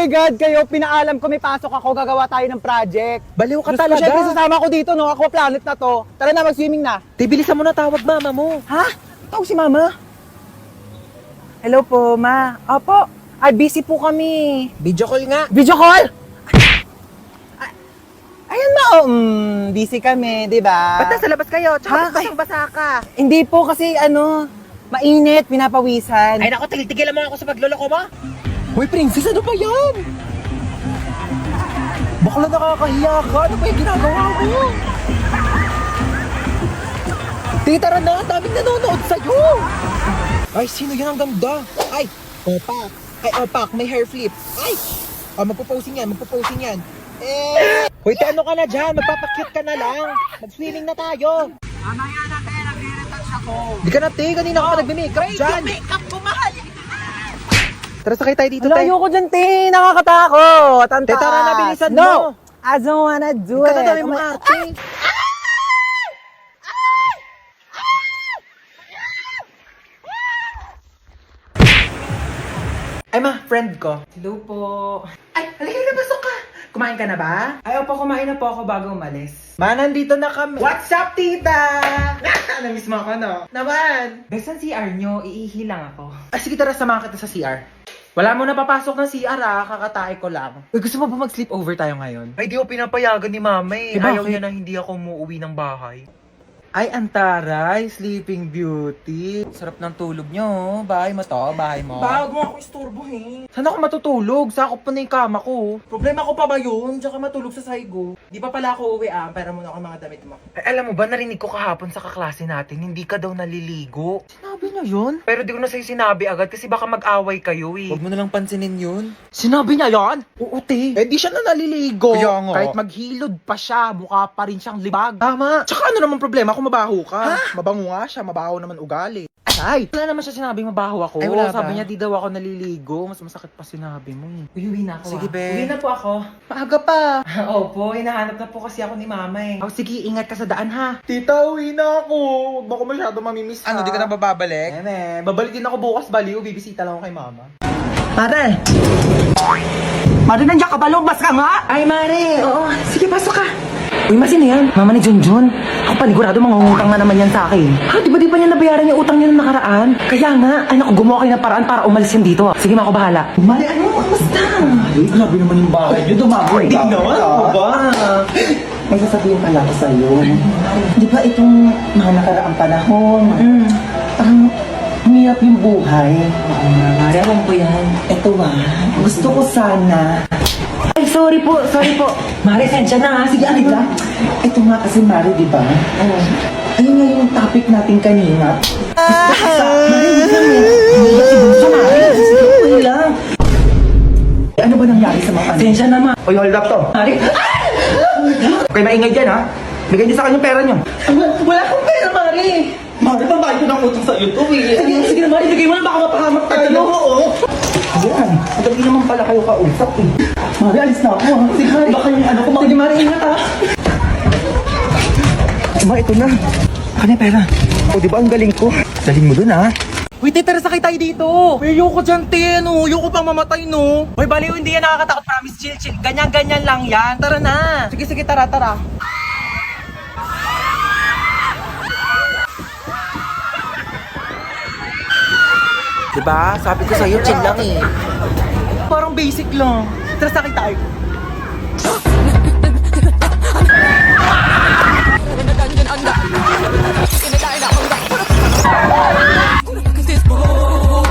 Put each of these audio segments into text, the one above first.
my God, kayo, pinaalam ko may pasok ako, gagawa tayo ng project. Baliw ka Gusto ko talaga. syempre sasama ko dito, no? Aqua Planet na to. Tara na, mag-swimming na. Bilisan mo na tawag mama mo. Ha? Tawag si Mama? Hello po, Ma. Opo. Ay, busy po kami. Video call nga. Video call? Ayun na, busy kami, di ba? Ba't nasa labas kayo? Tsaka Ha? basang-basa ka. Hindi po kasi, mainit, pinapawisan. Ay naku, tigil-tigilan mo ako sa pagluloko mo. Hoy, princess, ano ba yan? Bakla nakakahiya ka. Ano ba yung ginagawa mo? Tara na, daming nanonood sa'yo. Ay, sino yan ang ganda? Ay, opak. Ay, opak, may hair flip. Ay, magpo-posing yan. Hoy, ano ka na dyan? Magpapakyut ka na lang. Mag-swimming na tayo. Mamaya na, te, nagre-retouch ako. Di ka na, te. Kanina ka pa nagme-makeup dyan. Makeup ko, mahal. Tara, sakay tayo dito, Wala, te. ayoko dyan, te. Nakakatakot. Ang Te, tara taas. na, bilisan No, mo. I don't wanna do it. Katadami Oh mo my- ate. Ay ma, friend ko. Hello po. Ay, halika na, pasok ka. Kumain ka na ba? Ayaw pa, kumain na po ako bago umalis. Ma, nandito na kami. What's up, tita? Namiss mo ako, no? Naman. Besan CR nyo, iihi lang ako. Ah, sige, tara, samahan kita sa CR. Wala mo na papasok ng CR, kakatae ko lang. Uy, gusto mo ba mag-sleep over tayo ngayon? Ay, di ako pinapayagan ni mama eh. Eh, Ayaw bakit? niya na hindi ako umuwi ng bahay. Ay, antaray, Sleeping Beauty. Sarap ng tulog nyo, oh. Bahay mo to, bahay mo. Huwag mo ako istorbohin. Saan ako matutulog? Sakop pa na yung kama ko. Problema ko pa ba yun? Tsaka matulog sa saigo. Di pa pala ako uwi pera mo na ako mga damit mo. Ay, alam mo ba, narinig ko kahapon sa kaklase natin, hindi ka daw naliligo. Sinabi niya yun? Pero di ko na sa'yo sinabi agad kasi baka mag-away kayo eh. Huwag mo nalang pansinin yun. Sinabi niya yan? Oo, te. Eh, di siya na naliligo. Kaya nga. Kahit maghilod pa siya, mukha pa rin siyang libag. Tama. Tsaka ano naman problema kung mabaho ka? Ha? Mabango nga siya, mabaho naman ugali. Ay! Wala naman siya sinabing mabaho ako. Ay, wala Sabi ba? niya di daw ako naliligo. Mas masakit pa sinabi mo eh. Uwi na ako. Sige, be. Uwi na po ako. Maaga pa. Opo, hinahanap na po kasi ako ni Mama eh. Oh, sige, ingat ka sa daan ha. Tita, uwi na ako. Huwag mo ko masyado mamimiss ha. Ano, di ka na bababalik? Eh, babalik din ako bukas, baliw. Bibisita lang ako kay mama. Mare! Mare, nandiyan ka ba? Lumabas ka nga! Ay, Mare! Oo, sige, pasok ka. Uy, masino yan? Mama ni Junjun. Ako panigurado, mangungutang na naman yan sa akin. Ha, di ba niya nabayaran yung utang niya nung nakaraan? Kaya nga, ay naku, gumawa kayo ng paraan para umalis yan dito. Sige, ma, ako bahala. Mare, ano? Kamusta? Ay, grabe naman yung bahay niyo. Dumagoy ka. Hindi naman, ano ba? May sasabihin pala ako sa'yo. Di ba itong mga nakaraang panahon, parang humihirap yung buhay. Oo nga, Mare, alam ko yan. Ito gusto ko sana. Ay, sorry po. Mare, sensya na ha. Sige, alig lang. Ito nga kasi, Mari, di ba? Ayun nga yung topic natin kanina. Mari, hindi lang eh. Hindi si Bunso, Mari. Sige, okay lang. Ano ba nangyari sa mga Sensya na, Ma. Uy, hold up to. Mare, Okay, maingay dyan ha. Bigay niyo sa kanya pera niyo. wala akong pera, Mare. Mari, pambayad ko ng utang sa'yo to eh. Sige na, Mare, bigay mo na. Baka mapahamak tayo. Oo. Ayan, madali naman pala kayo kausap eh. Mari, alis na ako ha. Sige, Mari. Baka yung ano ko Sige, Mare, ingat ha. Ma, ito na. Ano yung pera? O, di ba ang galing ko? Galing mo dun ha. Uy, te, tara sakay tayo dito. Uy, ayoko dyan, te. Ano? Ayoko pang mamatay, no? Uy, baliw, hindi yan nakakatakot. Promise, chill. Ganyan-ganyan lang yan. Tara na. Sige, tara. Diba? Sabi ko sa'yo, chill lang eh. Parang basic lang. Tara sakay tayo.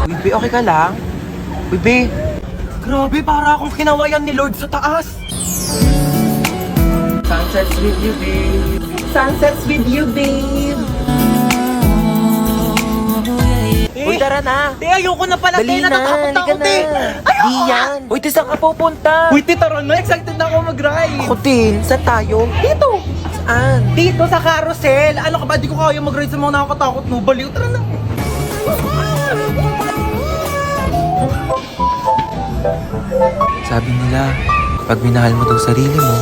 Bibi, okay ka lang? Bibi, Grabe, para akong kinawayan ni Lord sa taas. sunsets with you, babe. Sunsets with you, babe. Uy, tara na. Te, ayoko na pala, Dali te. na, Natatakot halika ako, na. te. Di yan. Uy, te, saan ka pupunta? Uy, te, tara na. Excited na ako mag-ride. Ako din. Saan tayo? Dito. Saan? Dito sa carousel. Ano ka ba? Di ko kaya mag-ride sa mga nakakatakot, no? Baliw, tara na. Sabi nila, pag minahal mo daw sarili mo,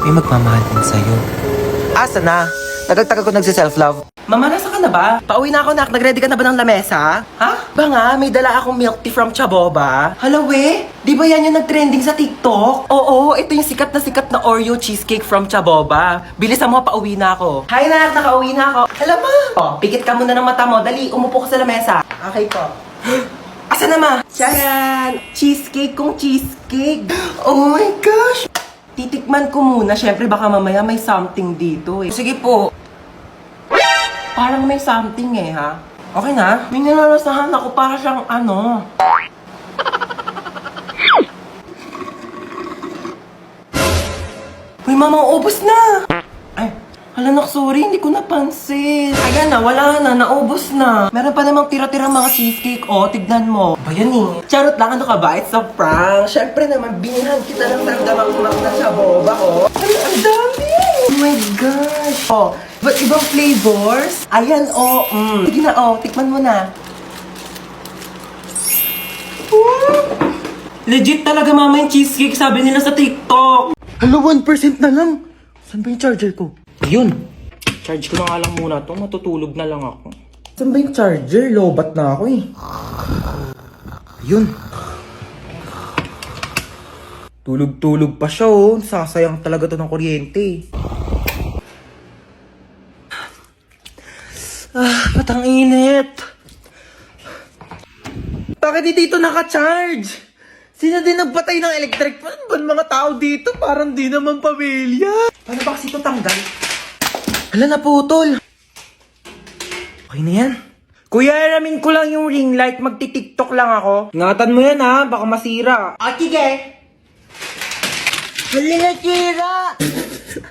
may magmamahal din sa'yo. Asa na? Tagal-tagal ko nagsi-self-love. Mama, nasa ka na ba? Pauwi na ako, nak. Nag-ready ka na ba ng lamesa? Ha? Ba nga, may dala akong milk tea from Chaboba. Hello, we? Di ba yan yung nag-trending sa TikTok? Oo, ito yung sikat na Oreo cheesecake from Chaboba. Bilisan mo, pauwi na ako. Hi, nak. Nakauwi na ako. Alam mo? Oh, pikit ka muna ng mata mo. Dali, umupo ka sa lamesa. Okay po. Asa na, ma? Charan! Cheesecake kong cheesecake. Oh my gosh! Titikman ko muna. Syempre, baka mamaya may something dito eh. Sige po. Parang may something eh, ha? Okay na? May nilalasahan ako para siyang ano. Uy, mama, ubos na! Ay, hala nak, sorry, hindi ko napansin. Ayan na, wala na, naubos na. Meron pa namang tira-tira mga cheesecake, oh, tignan mo. Ba yan eh. Charot lang, ano ka ba? It's a prank. Syempre naman, binilhan kita ng nagdamang na sa boba, oh. Ang dami! Oh my gosh! Oh, but ibang flavors? Ayan, oh, Sige na, oh, tikman mo na. Legit talaga, mama, yung cheesecake, sabi nila sa TikTok. Hala, 1% na lang. Saan ba yung charger ko? Yun. Charge ko na nga lang muna to. Matutulog na lang ako. Saan ba yung charger? Lobat na ako eh. Yun. Tulog-tulog pa siya oh. Sasayang talaga to ng kuryente. Ba't ang init? Bakit di dito naka-charge? Sino din nagpatay ng electric fan? Ba mga tao dito? Parang di naman pamilya. Paano ba kasi ito tanggal? Hala, naputol. Okay na yan. Kuya, aramin ko lang yung ring light. Magti-tiktok lang ako. Ingatan mo yan ha. Baka masira. Ah, sige. Hala, nasira.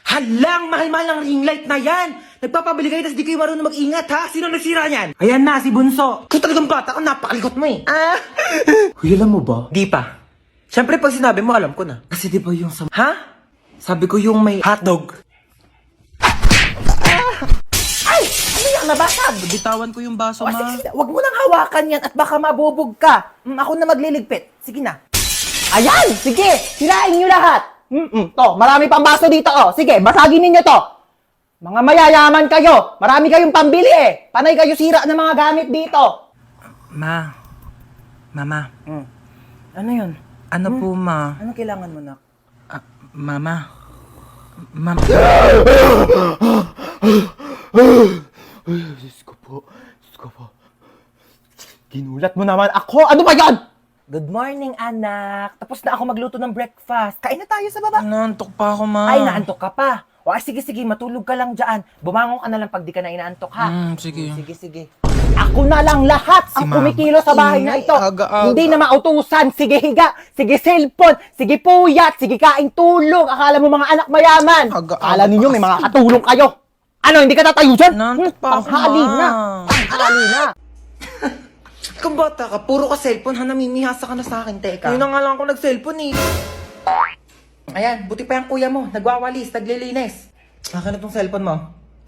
Halang, mahal-mahal ng ring light na yan. Nagpapabili kayo, tapos di kayo marunong mag-ingat, ha? Sino nagsira niyan? Ayan na, si Bunso. Kung talagang bata ka, napakalikot mo eh. Huy, alam mo ba? Di pa. Siyempre, pag sinabi mo, alam ko na. Kasi di ba yung sa... Ha? Sabi ko yung may hotdog. Ay! Ano yan? Nabasag! Bitawan ko yung baso, O, ma. sige, huwag mo nang hawakan yan at baka mabubog ka. Ako na magliligpit. Sige na. Ayan! Sige! Sirain nyo lahat! To, marami pang baso dito, oh. Sige, basagin ninyo to. Mga mayayaman kayo. Marami kayong pambili eh. Panay kayo sira ng mga gamit dito. Ma. Mama. Ano yun? Ano po, ma? Ano kailangan mo, nak? Mama. Mama. Diyos ko po. Ginulat mo naman ako. Ano ba yan? Good morning, anak. Tapos na ako magluto ng breakfast. Kain na tayo sa baba. Naantok pa ako, ma. Ay, naantok ka pa. O, sige, matulog ka lang dyan. Bumangon ka na lang pag di ka na inaantok, ha? Sige. Sige. Ako na lang lahat ang Mama. kumikilo sa bahay na ito. Aga-aga. Hindi na mautusan. Sige higa, sige cellphone, sige puyat, sige kaing tulog. Akala mo mga anak mayaman. Aga-aga Akala ninyo may kasi. mga katulong kayo. Ano, hindi ka tatayo dyan? Nantok pa ako, Tanghali Ma. na. Tanghali na. Kung bata ka, puro ka cellphone ha, namimihasa ka na sa akin, teka. Yun na nga lang ako nag-cellphone, eh. Ayan, buti pa yung kuya mo. Nagwawalis, naglilinis. Akin na tong cellphone mo.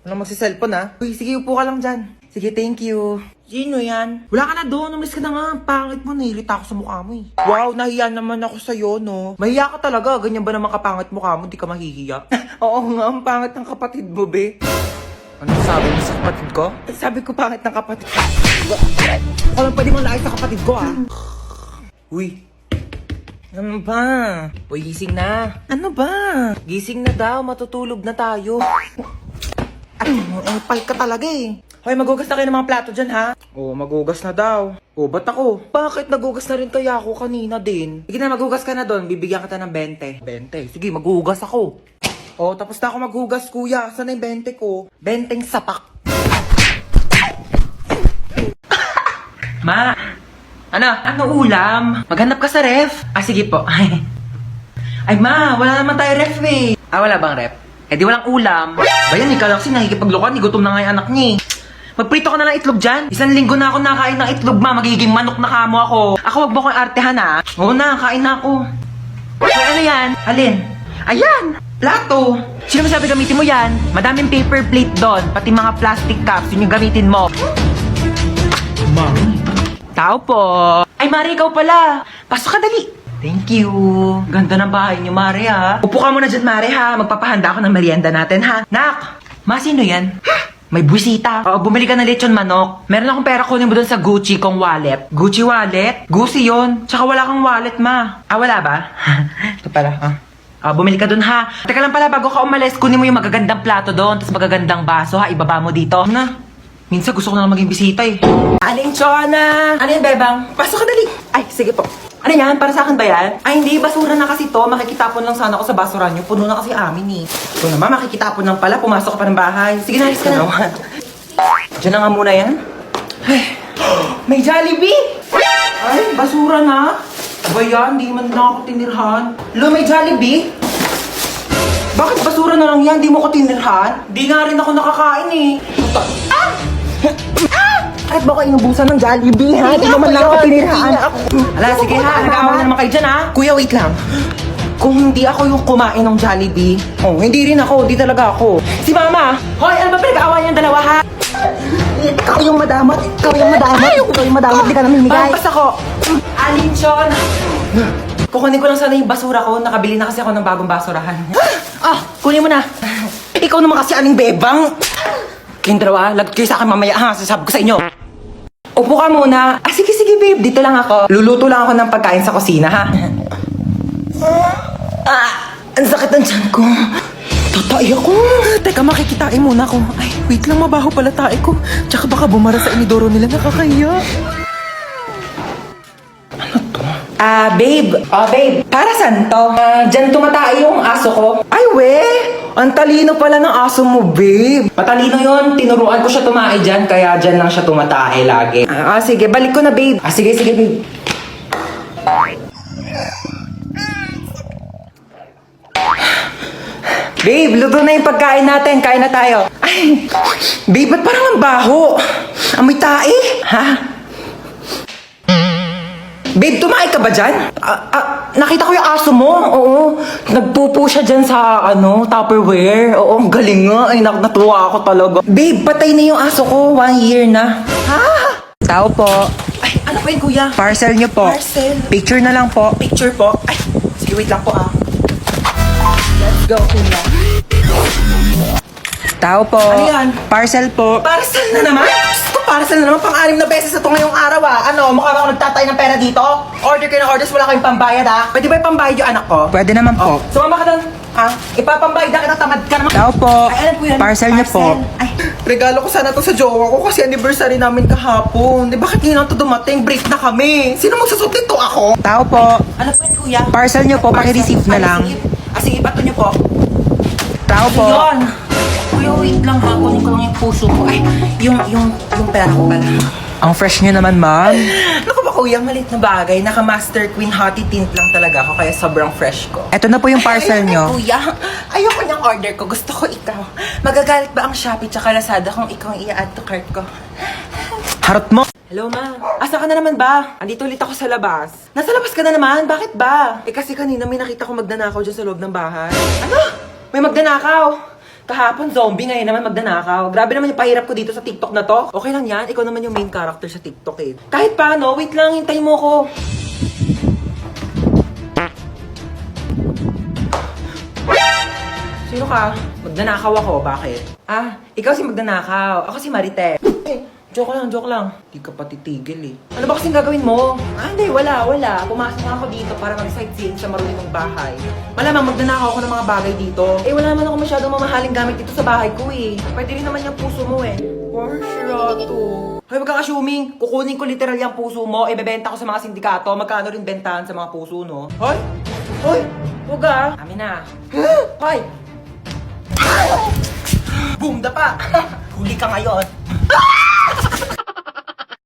Walang magsi-cellphone ha. Uy, sige, upo ka lang dyan. Sige, thank you. Sino yan? Wala ka na doon, umalis ka na nga. Ang pangit mo, nahilita ako sa mukha mo eh. Wow, nahiya naman ako sa'yo, no? Mahiya ka talaga, ganyan ba naman kapangit mukha mo, di ka mahihiya? Oo nga, ang pangit ng kapatid mo, be. Ano sabi mo sa kapatid ko? Sabi ko pangit ng kapatid ko. Ako lang pwede mong lakay sa kapatid ko ha. Uy. Ano ba? Uy, gising na. Ano ba? Gising na daw, matutulog na tayo. Ang pal ka talaga eh. Hoy, magugas na kayo ng mga plato dyan, ha? Oo, magugas na daw. Oo, ba't ako? Bakit nagugas na rin kaya ako kanina din? Sige na, magugas ka na doon. Bibigyan kita ng 20. 20. Sige, magugas ako. Oh, tapos na ako maghugas, kuya. Saan na yung 20 ko? 20 sapak. Ma! Ano? Ano ulam? Maghanap ka sa ref? Ah, sige po. Ay, ma! Wala naman tayo ref eh. Ah, wala bang ref? Eh di walang ulam. Bayan, ikaw lang kasi nakikipaglukan. Gutom na nga yung anak niya eh. Magprito ka na lang itlog dyan. 1 linggo na ako nakain ng itlog, ma. Magiging manok na kamo ako. Ako, wag mo akong artehan, ha? Oo na, kain na ako. Ay, ano yan? Alin? Ayan! Plato! Sino masabi gamitin mo yan? Madaming paper plate doon. Pati mga plastic cups. Yun yung gamitin mo. Mami. Tao po. Ay, Mari, ikaw pala. Pasok ka dali. Thank you. Ganda ng bahay niyo, Mari, ha? Upo ka muna dyan, Mari, ha? Magpapahanda ako ng merienda natin, ha? Nak! Ma, sino yan? May buwisita. Oo, bumili ka ng lechon manok. Meron akong pera, kunin mo doon sa Gucci kong wallet. Gucci wallet? Gucci yun. Tsaka wala kang wallet, ma. Ah, wala ba? Ito pala, bumili ka doon, ha. Teka lang pala, bago ka umalis, kunin mo yung magagandang plato doon, tapos magagandang baso, ha. Ibaba mo dito. Na, minsan gusto ko na lang maging bisita, eh. Aling Chona! Ano yan, Bebang? Pasok ka dali. Ay, sige po. Ano yan? Para sa akin ba yan? Ay, hindi. Basura na kasi to. Makikitapon lang sana ako sa basura nyo. Puno na kasi amin, eh. Ito naman, makikitapon lang pala. Pumasok ka pa ng bahay. Sige na, alis ka na. Diyan na nga muna yan. Ay, may Jollibee! Ay, basura na. Ba yan? Hindi man na ako tinirhan. Lo, may Jollibee? Bakit basura na lang yan? Di mo ko tinirhan? Di nga rin ako nakakain, eh. Bakit ba ko inubusan ng Jollibee, ha? Di naman lang ako tinirhaan. Ala, sige ha. Nag-aawa na naman kayo dyan, ha? Kuya, wait lang. Kung hindi ako yung kumain ng Jollibee, hindi rin ako. Di talaga ako. Si Mama! Hoy, ano ba pinag-aawa niyang dalawa, ha? Ikaw yung madamot. Ikaw yung madamot. Ikaw yung madamot. Di ka namimigay. Pampas ako. Alinchon! Kukunin ko lang sana yung basura ko. Nakabili na kasi ako ng bagong basurahan. Kunin mo na. Ikaw naman kasi aling bebang. Kayong dalawa, lagot kayo sa akin mamaya, ha? Sasabi ko sa inyo. Upo ka muna. Sige, babe. Dito lang ako. Luluto lang ako ng pagkain sa kusina, ha? Ang sakit ng tiyan ko. Tatay ako. Teka, makikitain muna ako. Ay, wait lang, mabaho pala tae ko. Tsaka baka bumara sa inidoro nila, nakakahiya. Babe. Babe. Para saan to? Dyan tumatay yung aso ko. Ay, we! Ang talino pala ng aso mo, babe. Matalino yun. Tinuruan ko siya tumae dyan, kaya dyan lang siya tumatae lagi. Sige. Balik ko na, babe. Sige, babe. Babe, luto na yung pagkain natin. Kain na tayo. Ay, babe, ba't parang ang baho? Amoy tae? Ha? Babe, tumae ka ba dyan? Nakita ko yung aso mo. Oo. Nagpupo siya dyan sa, Tupperware. Oo, ang galing nga. Ay, natuwa ako talaga. Babe, patay na yung aso ko. 1 year na. Ha? Tao po. Ay, ano po yun, kuya? Parcel nyo po. Parcel. Picture na lang po. Picture po. Ay, sige, wait lang po, Let's go, kuya. Tao po. Ano yan? Parcel po. Parcel na naman? Gusto ko, parcel na naman. Pang-anim na beses na ito ngayong araw, Mukha ba ako nagtatay ng pera dito? Order kayo ng orders, wala kayong pambayad, Pwede ba yung pambayad yung anak ko? Pwede naman po. Sumama ka doon. Ipapambayad na kita, tamad ka naman. Tao po. Ay, alam ko yan. Parcel niyo po. Ay, regalo ko sana to sa jowa ko kasi anniversary namin kahapon. Di bakit ngayon ito dumating? Break na kami. Sino magsusot nito ako? Tao po. Ano po yan, kuya? Parcel niyo po, paki-receive na lang. Sige, bato niyo po. Tao po. Yun. Kuya, wait lang, kunin ko lang yung puso ko. Ay, yung pera ko pala. Ang fresh niyo naman, ma'am. Naku ba, kuya, malit na bagay. Naka-Master Queen Hottie Tint lang talaga ako, kaya sobrang fresh ko. Ito na po yung parcel Ayoko niyo. na, kuya. Ayoko niyang order ko. Gusto ko ikaw. Magagalit ba ang Shopee tsaka Lazada kung ikaw ang i-add to cart ko? Harot mo. Hello, ma. Asa ka na naman ba? Andito ulit ako sa labas. Nasa labas ka na naman? Bakit ba? Kasi kanina may nakita ko magdanakaw dyan sa loob ng bahay. Ano? May magdanakaw? Kahapon zombie, ngayon naman magdanakaw. Grabe naman yung pahirap ko dito sa TikTok na to. Okay lang yan, ikaw naman yung main character sa TikTok eh. Kahit paano, wait lang, hintayin mo ko. Sino ka? Magdanakaw ako, bakit? Ikaw si magdanakaw. Ako si Marite. Joke lang. Di ka pa titigil eh. Ano ba kasing gagawin mo? Hindi, wala. Pumasok nga ako dito para mag-sightseeing sa marunong bahay. Malamang magnanakaw ako ng mga bagay dito. Wala naman ako masyadong mamahaling gamit dito sa bahay ko eh. Pwede rin naman yung puso mo eh. Porsyrato. Hoy, wag kang assuming. Kukunin ko literal yung puso mo, ibebenta ko sa mga sindikato. Magkano rin bentahan sa mga puso, no? Hoy! Huwag Amin na. Hoy! Boom, dapa! Huli ka ngayon.